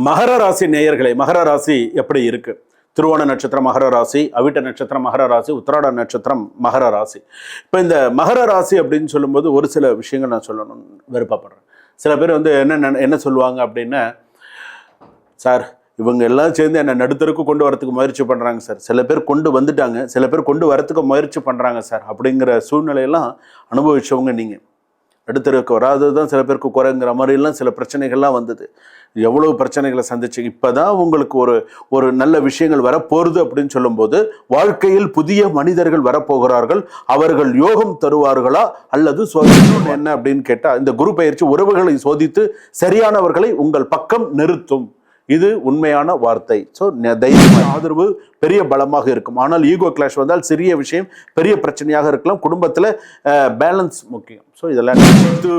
மகர ராசி நேயர்களே, மகர ராசி எப்படி இருக்கு? திருவோண நட்சத்திரம் மகர ராசி, அவிட்ட நட்சத்திரம் மகர ராசி, உத்திராட நட்சத்திரம் மகர ராசி. இப்போ இந்த மகர ராசி அப்படின்னு சொல்லும்போது ஒரு சில விஷயங்கள் நான் சொல்லணும்னு விருப்பப்படுறேன். சில பேர் வந்து என்ன சொல்லுவாங்க அப்படின்னா, சார் இவங்க எல்லாம் சேர்ந்து என்னை நடுத்தருக்கு கொண்டு வரத்துக்கு முயற்சி பண்ணுறாங்க சார். சில பேர் கொண்டு வந்துட்டாங்க, சில பேர் கொண்டு வரத்துக்கு முயற்சி பண்ணுறாங்க சார். அப்படிங்கிற சூழ்நிலையெல்லாம் அனுபவிச்சவங்க நீங்கள். நடுத்தருக்கு வராதது தான் சில பேருக்கு குறைங்கிற மாதிரிலாம் சில பிரச்சனைகள்லாம் வந்தது. எவ்வளவு பிரச்சனைகளை சந்திச்சு இப்போ தான் உங்களுக்கு ஒரு நல்ல விஷயங்கள் வரப்போகிறது அப்படின்னு சொல்லும்போது, வாழ்க்கையில் புதிய மனிதர்கள் வரப்போகிறார்கள். அவர்கள் யோகம் தருவார்களா அல்லது சோதனை என்ன அப்படின்னு கேட்டால், இந்த குரு பயிற்சி உறவுகளை சோதித்து சரியானவர்களை உங்கள் பக்கம் நிறுத்தும். இது உண்மையான வார்த்தை. ஸோ தைரியமான ஆதரவு பெரிய பலமாக இருக்கும். ஆனால் ஈகோ கிளாஷ் வந்தால் சிறிய விஷயம் பெரிய பிரச்சனையாக இருக்கலாம். குடும்பத்தில் பேலன்ஸ் முக்கியம். ஸோ இதெல்லாம்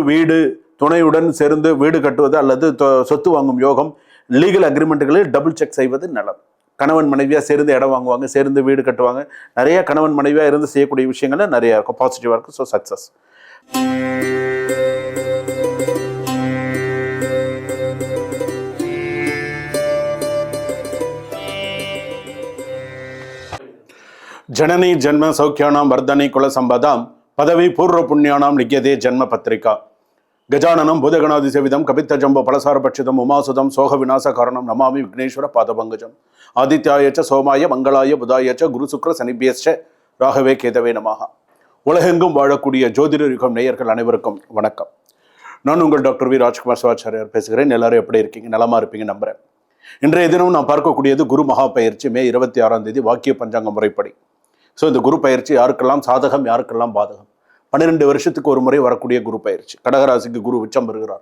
வீடு துணையுடன் சேர்ந்து வீடு கட்டுவது அல்லது சொத்து வாங்கும் யோகம், லீகல் அக்ரிமெண்ட்டுகளில் டபுள் செக் செய்வது நலம். கணவன் மனைவியாக சேர்ந்து இடம் வாங்குவாங்க, சேர்ந்து வீடு கட்டுவாங்க. நிறைய கணவன் மனைவியாக இருந்து செய்யக்கூடிய விஷயங்கள்ல நிறைய இருக்கும், பாசிட்டிவாக இருக்கும். So success. ஜனனி ஜன்ம சௌக்கியானாம் வர்தனி குல சம்பதாம் பதவி பூர்வ புண்ணியானாம் லிக்கியதே ஜன்ம பத்திரிகா கஜானனம் பூதகணாதிசேவிதம் கபித்த ஜம்போ பலசாரபட்சிதம் உமாசுதம் சோக விநாச காரணம் நமாமி விக்னேஸ்வர பாதபங்கஜம் ஆதித்யாயச்ச சோமாய மங்களாய புதாயச்ச குரு சுக்ர சனிபியஸ்ச ராகவே கேதவே நமஹா. உலகெங்கும் வாழக்கூடிய ஜோதிடர் யுகம் நேயர்கள் அனைவருக்கும் வணக்கம். நான் உங்கள் டாக்டர் வி ராஜ்குமார் சிவாச்சாரியார் பேசுகிறேன். எல்லாரும் எப்படி இருக்கீங்க? நலமா இருப்பீங்க நம்புறேன். இன்றைய தினம் நான் பார்க்கக்கூடியது குரு மகா பயிற்சி, மே 26 வாக்கிய பஞ்சாங்க முறைப்படி. ஸோ இந்த குரு பயிற்சி யாருக்கெல்லாம் சாதகம், யாருக்கெல்லாம் பாதகம்? 12 வருஷத்துக்கு ஒரு முறை வரக்கூடிய குரு பயிற்சி. கடகராசிக்கு குரு உச்சம் பெறுகிறார்.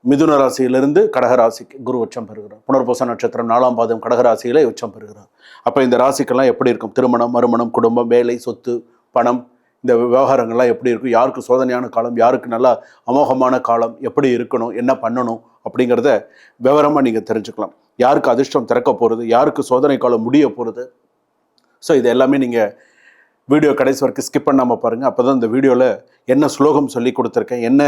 மிதுன ராசியிலிருந்து கடகராசிக்கு குரு உச்சம் பெறுகிறார். புனர்பூச நட்சத்திரம் 4ஆம் பாதம் கடகராசியிலே உச்சம் பெறுகிறார். அப்போ இந்த ராசிக்கெல்லாம் எப்படி இருக்கும்? திருமணம், மறுமணம், குடும்பம், வேலை, சொத்து, பணம், இந்த விவகாரங்கள்லாம் எப்படி இருக்கும்? யாருக்கு சோதனையான காலம், யாருக்கு நல்லா அமோகமான காலம், எப்படி இருக்கணும், என்ன பண்ணணும் அப்படிங்கிறத விவரமாக நீங்கள் தெரிஞ்சுக்கலாம். யாருக்கு அதிர்ஷ்டம் திறக்க போகிறது, யாருக்கு சோதனை காலம் முடிய போகிறது. ஸோ இது எல்லாமே நீங்கள் வீடியோ கடைசி வரைக்கும் ஸ்கிப் பண்ணாமல் பாருங்கள். அப்போ தான் இந்த வீடியோவில் என்ன ஸ்லோகம் சொல்லி கொடுத்துருக்கேன், என்ன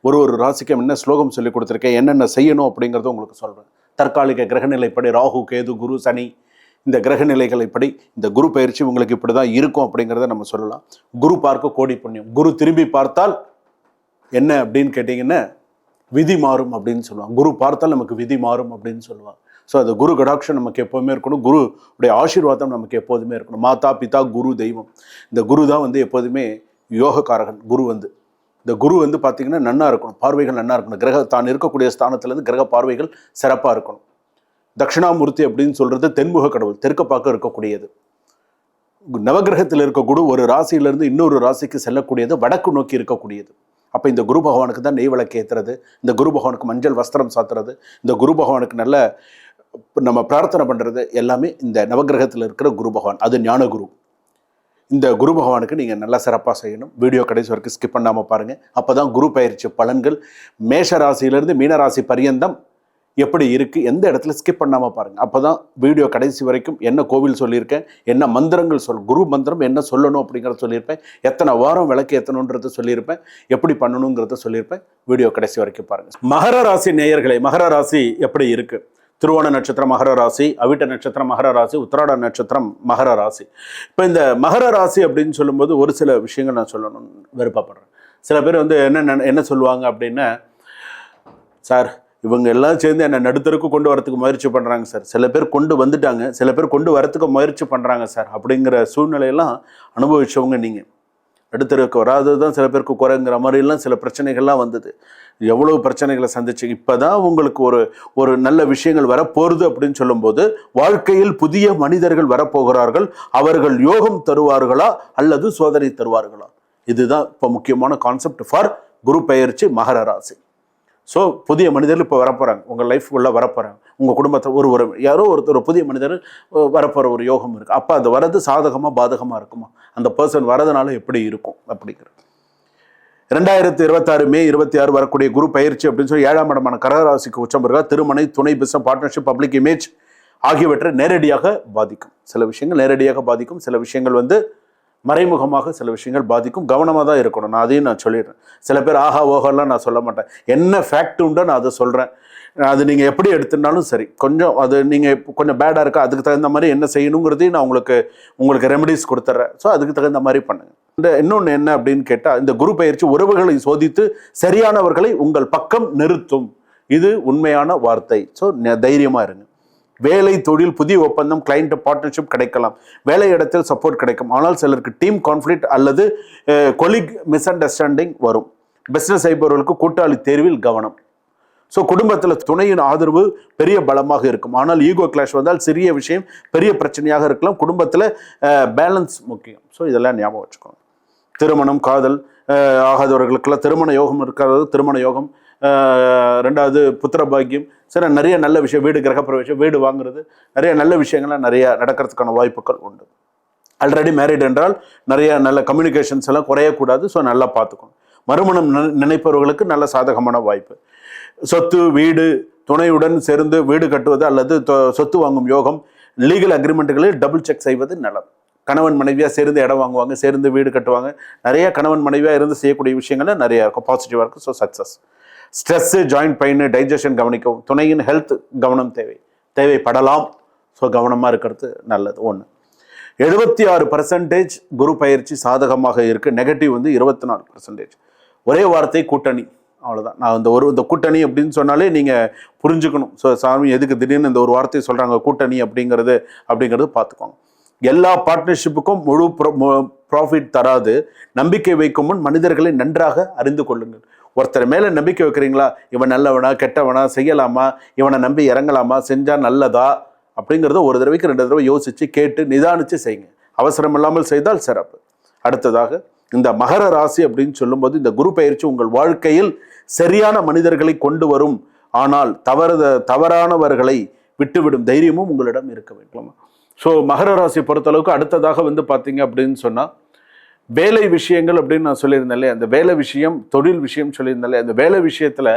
ஒரு ராசிக்கும் என்ன ஸ்லோகம் சொல்லி கொடுத்துருக்கேன், என்னென்ன செய்யணும் அப்படிங்கிறத உங்களுக்கு சொல்கிறேன். தற்காலிக கிரகநிலைப்படி ராகு, கேது, குரு, சனி, இந்த கிரகநிலைகளைப்படி இந்த குரு பயிற்சி உங்களுக்கு இப்படி தான் இருக்கும் அப்படிங்கிறத நம்ம சொல்லலாம். குரு பார்க்க கோடி புண்ணியம். குரு திரும்பி பார்த்தால் என்ன அப்படின்னு கேட்டிங்கன்னா, விதி மாறும் அப்படின்னு சொல்லுவாங்க. குரு பார்த்தால் நமக்கு விதி மாறும் அப்படின்னு சொல்லுவாங்க. ஸோ அது குரு கடாட்சம் நமக்கு எப்போதுமே இருக்கணும். குருடைய ஆசீர்வாதம் நமக்கு எப்போதுமே இருக்கணும். மாதா பிதா குரு தெய்வம். இந்த குரு தான் வந்து எப்போதுமே யோகக்காரகன். இந்த குரு வந்து பார்த்திங்கன்னா நன்னா இருக்கணும், பார்வைகள் நன்னா இருக்கணும். தான் இருக்கக்கூடிய ஸ்தானத்துலேருந்து கிரக பார்வைகள் சிறப்பாக இருக்கணும். தட்சிணாமூர்த்தி அப்படின்னு சொல்கிறது தென்முக கடவுள், தெற்க பார்க்க இருக்கக்கூடியது. நவகிரகத்தில் இருக்க குரு ஒரு ராசியிலிருந்து இன்னொரு ராசிக்கு செல்லக்கூடியது, வடக்கு நோக்கி இருக்கக்கூடியது. அப்போ இந்த குரு பகவானுக்கு தான் நெய் விளக்கு ஏற்றுறது, இந்த குரு பகவானுக்கு மஞ்சள் வஸ்திரம் சாத்துறது, இந்த குரு பகவானுக்கு நல்ல நம்ம பிரார்த்தனை பண்ணுறது எல்லாமே இந்த நவகிரகத்தில் இருக்கிற குரு பகவான். அது ஞான குரு. இந்த குரு பகவானுக்கு நீங்கள் நல்லா சிறப்பாக செய்யணும். வீடியோ கடைசி வரைக்கும் ஸ்கிப் பண்ணாமல் பாருங்கள். அப்போ தான் குரு பயிற்சி பலன்கள் மேஷ ராசியிலிருந்து மீனராசி பரியந்தம் எப்படி இருக்குது, எந்த இடத்துல ஸ்கிப் பண்ணாமல் பாருங்கள். அப்போ தான் வீடியோ கடைசி வரைக்கும் என்ன கோவில் சொல்லியிருக்கேன், என்ன மந்திரங்கள் குரு மந்திரம் என்ன சொல்லணும் அப்படிங்கிறத சொல்லியிருப்பேன், எத்தனை வாரம் விளக்கு ஏற்றணுன்றத சொல்லியிருப்பேன், எப்படி பண்ணணுங்கிறத சொல்லியிருப்பேன். வீடியோ கடைசி வரைக்கும் பாருங்கள். மகர ராசி நேயர்களே, மகர ராசி எப்படி இருக்குது? திருவோண நட்சத்திரம் மகர ராசி, அவிட்ட நட்சத்திரம் மகர ராசி, உத்திராட நட்சத்திரம் மகர ராசி. இப்போ இந்த மகர ராசி அப்படின்னு சொல்லும்போது ஒரு சில விஷயங்கள் நான் சொல்லணும்னு விருப்பப்படுறேன். சில பேர் வந்து என்ன சொல்லுவாங்க அப்படின்னா, சார் இவங்க எல்லாம் சேர்ந்து என்னை நடுத்தருக்கு கொண்டு வரத்துக்கு முயற்சி பண்ணுறாங்க சார். சில பேர் கொண்டு வந்துட்டாங்க, சில பேர் கொண்டு வரத்துக்கு முயற்சி பண்ணுறாங்க சார். அப்படிங்கிற சூழ்நிலையெல்லாம் அனுபவிச்சவங்க நீங்கள். நடுத்தருக்கு வராதது தான் சில பேருக்கு குறைங்கிற மாதிரிலாம் சில பிரச்சனைகள்லாம் வந்தது. எவ்வளவு பிரச்சனைகளை சந்திச்சு இப்போ தான் உங்களுக்கு ஒரு நல்ல விஷயங்கள் வரப்போகிறது அப்படின்னு சொல்லும்போது, வாழ்க்கையில் புதிய மனிதர்கள் வரப்போகிறார்கள். அவர்கள் யோகம் தருவார்களா அல்லது சோதனை தருவார்களா? இதுதான் இப்போ முக்கியமான கான்செப்ட் ஃபார் குரு பயிற்சி மகர ராசி. ஸோ புதிய மனிதர்கள் இப்போ வரப்போகிறாங்க, உங்கள் லைஃப்குள்ளே வரப்போகிறாங்க. உங்கள் குடும்பத்தில் யாரோ ஒருத்தர் புதிய மனிதர் வரப்போகிற ஒரு யோகம் இருக்குது. அப்போ அது வரது சாதகமாக பாதகமாக இருக்குமா, அந்த பர்சன் வரதுனால எப்படி இருக்கும் அப்படிங்கிறது. 2026 மே 26 வரக்கூடிய குரு பயிற்சி அப்படின்னு சொல்லி 7ஆம் இடமான கடகராசிக்கு உச்சம் பெறுகிறார். திருமணை, துணை, பிசினஸ், பார்ட்னர்ஷிப், பப்ளிக் இமேஜ் ஆகியவற்றை நேரடியாக பாதிக்கும். சில விஷயங்கள் நேரடியாக பாதிக்கும், சில விஷயங்கள் வந்து மறைமுகமாக சில விஷயங்கள் பாதிக்கும். கவனமாக தான் இருக்கணும். நான் அதையும் நான் சொல்லிடுறேன். சில பேர் ஆஹா ஓஹோலாம் நான் சொல்ல மாட்டேன். என்ன ஃபேக்ட் உண்டோ நான் அதை சொல்கிறேன். அது நீங்கள் எப்படி எடுத்துனாலும் சரி, கொஞ்சம் அது நீங்கள் கொஞ்சம் பேடாக இருக்கா, அதுக்கு தகுந்த மாதிரி என்ன செய்யணுங்கிறதையும் நான் உங்களுக்கு ரெமெடிஸ் கொடுத்துட்றேன். ஸோ அதுக்கு தகுந்த மாதிரி பண்ணுங்கள். இன்னொன்று என்ன அப்படின்னு கேட்டால், இந்த குரு பயிற்சி உறவுகளை சோதித்து சரியானவர்களை உங்கள் பக்கம் நிறுத்தும். இது உண்மையான வார்த்தை. ஸோ தைரியமாக இருங்க. வேலை, தொழில், புதிய ஒப்பந்தம், கிளைண்ட் பார்ட்னர்ஷிப் கிடைக்கலாம். வேலை இடத்தில் சப்போர்ட் கிடைக்கும். ஆனால் சிலருக்கு டீம் கான்ஃப்ளிக்ட் அல்லது கொலிக் மிஸ் அண்டர்ஸ்டாண்டிங் வரும். பிஸ்னஸ் செய்பவர்களுக்கு கூட்டாளி தேர்வில் கவனம். ஸோ குடும்பத்தில் துணையின் ஆதரவு பெரிய பலமாக இருக்கும். ஆனால் ஈகோ கிளாஷ் வந்தால் சிறிய விஷயம் பெரிய பிரச்சனையாக இருக்கலாம். குடும்பத்தில் பேலன்ஸ் முக்கியம். ஸோ இதெல்லாம் ஞாபகம் வச்சுக்கோங்க. திருமணம், காதல் ஆகாதவர்களுக்கெல்லாம் திருமண யோகம் இருக்கிறது. திருமண யோகம். ரெண்டாவது புத்திர பாக்கியம். சரி, நிறைய நல்ல விஷயம், வீடு கிரகப்பிரவேசம், வீடு வாங்குறது, நிறைய நல்ல விஷயங்கள்லாம் நிறைய நடக்கிறதுக்கான வாய்ப்புகள் உண்டு. ஆல்ரெடி மேரிட் என்றால் நிறைய நல்ல கம்யூனிகேஷன்ஸ் எல்லாம் குறையக்கூடாது. ஸோ நல்லா பார்த்துக்கணும். மறுமணம் நினைப்பவர்களுக்கு நல்ல சாதகமான வாய்ப்பு. சொத்து, வீடு, துணையுடன் சேர்ந்து வீடு கட்டுவது அல்லது சொத்து வாங்கும் யோகம். லீகல் அக்ரிமெண்ட்டுகளில் டபுள் செக் செய்வது நலம். கணவன் மனைவியாக சேர்ந்து இடம் வாங்குவாங்க, சேர்ந்து வீடு கட்டுவாங்க. நிறைய கணவன் மனைவியாக இருந்து செய்யக்கூடிய விஷயங்கள்ல நிறைய இருக்கும், பாசிட்டிவாக இருக்கும். So success. Stress, joint pain, digestion கவனிக்கவும். துணையின் ஹெல்த் கவனம் தேவைப்படலாம். ஸோ கவனமாக இருக்கிறது நல்லது. 1. 76% குரு பயிற்சி சாதகமாக இருக்குது. நெகட்டிவ் வந்து 24%. ஒரே வார்த்தை கூட்டணி, அவ்வளோதான். நான் இந்த கூட்டணி அப்படின்னு சொன்னாலே நீங்கள் புரிஞ்சுக்கணும். ஸோ சாமி எதுக்கு திடீர்னு இந்த ஒரு வார்த்தையை சொல்கிறாங்க கூட்டணி அப்படிங்கிறது பார்த்துக்கோங்க. எல்லா பார்ட்னர்ஷிப்புக்கும் முழு ப்ராஃபிட் தராது. நம்பிக்கை வைக்கும் முன் மனிதர்களை நன்றாக அறிந்து கொள்ளுங்கள். ஒருத்தர் மேலே நம்பிக்கை வைக்கிறீங்களா, இவன் நல்லவனா கெட்டவனா, செய்யலாமா, இவனை நம்பி இறங்கலாமா, செஞ்சால் நல்லதா அப்படிங்கிறத ஒரு தடவைக்கு 2 தடவை யோசித்து கேட்டு நிதானித்து செய்யுங்க. அவசரம் இல்லாமல் செய்தால் சிறப்பு. அடுத்ததாக இந்த மகர ராசி அப்படின்னு சொல்லும்போது, இந்த குரு பயிற்சி உங்கள் வாழ்க்கையில் சரியான மனிதர்களை கொண்டு வரும். ஆனால் தவறானவர்களை விட்டுவிடும் தைரியமும் உங்களிடம் இருக்க வேண்டும். ஸோ மகர ராசி பொறுத்தளவுக்கு அடுத்ததாக பார்த்தீங்க அப்படின்னு சொன்னால், வேலை விஷயங்கள் அப்படின்னு நான் சொல்லியிருந்தேன். அந்த வேலை விஷயம், தொழில் விஷயம் சொல்லியிருந்தேன். அந்த வேலை விஷயத்தில்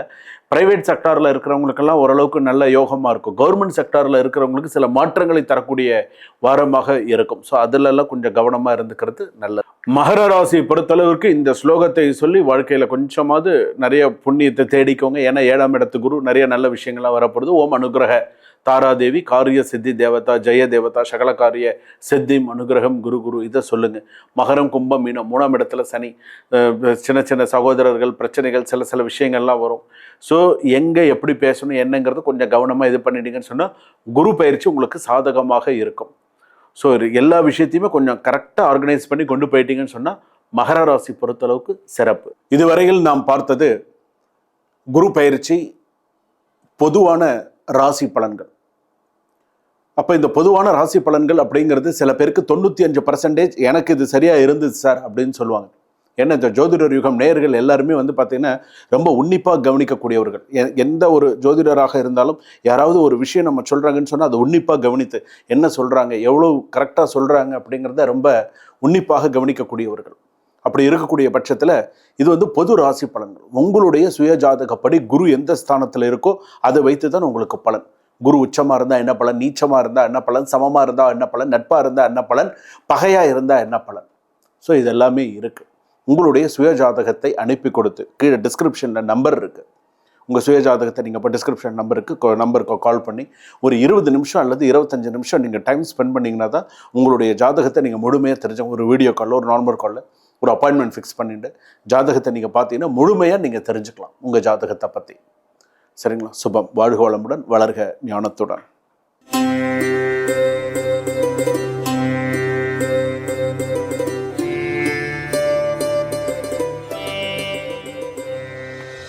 பிரைவேட் செக்டாரில் இருக்கிறவங்களுக்கெல்லாம் ஓரளவுக்கு நல்ல யோகமாக இருக்கும். கவர்மெண்ட் செக்டாரில் இருக்கிறவங்களுக்கு சில மாற்றங்களை தரக்கூடிய வாரமாக இருக்கும். ஸோ அதிலெல்லாம் கொஞ்சம் கவனமாக இருந்துக்கிறது நல்லது. மகர ராசி பொறுத்தளவுக்கு இந்த ஸ்லோகத்தை சொல்லி வாழ்க்கையில் கொஞ்சமாவது நிறைய புண்ணியத்தை தேடிக்கோங்க. ஏன்னா 7ஆம் இடத்து குரு, நிறைய நல்ல விஷயங்கள்லாம் வரப்படுது. ஓம் அனுகிரக தாராதேவி காரிய சித்தி தேவதா ஜெய தேவதா சகல காரிய சித்திம் அனுகிரகம் குரு. இதை சொல்லுங்க. மகரம், கும்பம், மீனம், 3ஆம் இடத்துல சனி. சின்ன சின்ன சகோதரர்கள் பிரச்சனைகள், சில விஷயங்கள்லாம் வரும். ஸோ எங்கே எப்படி பேசணும் என்னங்கிறது கொஞ்சம் கவனமாக இது பண்ணிட்டீங்கன்னு சொன்னால் குரு பயிற்சி உங்களுக்கு சாதகமாக இருக்கும். ஸோ எல்லா விஷயத்தையுமே கொஞ்சம் கரெக்டாக ஆர்கனைஸ் பண்ணி கொண்டு போயிட்டீங்கன்னு சொன்னால் மகர ராசி பொறுத்தளவுக்கு சிறப்பு. இதுவரையில் நாம் பார்த்தது குரு பயிற்சி பொதுவான ராசி பலன்கள். அப்போ இந்த பொதுவான ராசி பலன்கள் அப்படிங்கிறது சில பேருக்கு 95% எனக்கு இது சரியாக இருந்தது சார் அப்படின்னு சொல்லுவாங்க. ஏன்னா இந்த ஜோதிடர் யுகம் நேயர்கள் எல்லாருமே பார்த்தீங்கன்னா ரொம்ப உன்னிப்பாக கவனிக்கக்கூடியவர்கள். எந்த ஒரு ஜோதிடராக இருந்தாலும் யாராவது ஒரு விஷயம் நம்ம சொல்கிறாங்கன்னு சொன்னால் அதை உன்னிப்பாக கவனித்து என்ன சொல்கிறாங்க, எவ்வளோ கரெக்டாக சொல்கிறாங்க அப்படிங்கிறத ரொம்ப உன்னிப்பாக கவனிக்கக்கூடியவர்கள். அப்படி இருக்கக்கூடிய பட்சத்தில் இது பொது ராசி பலன்கள். உங்களுடைய சுயஜாதகப்படி குரு எந்த ஸ்தானத்தில் இருக்கோ அதை வைத்து தான் உங்களுக்கு பலன். குரு உச்சமாக இருந்தால் என்ன பலன், நீச்சமாக இருந்தால் என்ன பலன், சமமாக இருந்தால் என்ன பலன், நட்பாக இருந்தால் என்ன பலன், பகையாக இருந்தால் என்ன பலன். ஸோ இதெல்லாமே இருக்குது. உங்களுடைய சுயஜாதகத்தை அனுப்பி கொடுத்து கீழே டிஸ்கிரிப்ஷனில் நம்பர் இருக்குது. உங்கள் சுயஜாதகத்தை நீங்கள் இப்போ டிஸ்கிரிப்ஷன் நம்பருக்கு கால் பண்ணி ஒரு 20 நிமிஷம் அல்லது 25 நிமிஷம் நீங்கள் டைம் ஸ்பெண்ட் பண்ணிங்கன்னா தான் உங்களுடைய ஜாதகத்தை நீங்கள் முழுமையாக தெரிஞ்ச ஒரு வீடியோ காலில், ஒரு நார்மல் காலில் ஒரு அப்பாயின்மெண்ட் ஃபிக்ஸ் பண்ணிவிட்டு ஜாதகத்தை நீங்கள் பார்த்தீங்கன்னா முழுமையாக நீங்கள் தெரிஞ்சுக்கலாம் உங்கள் ஜாதகத்தை பற்றி. சரிங்களா? சுபம். வாழ்க வளமுடன், வளர்க ஞானத்துடன்.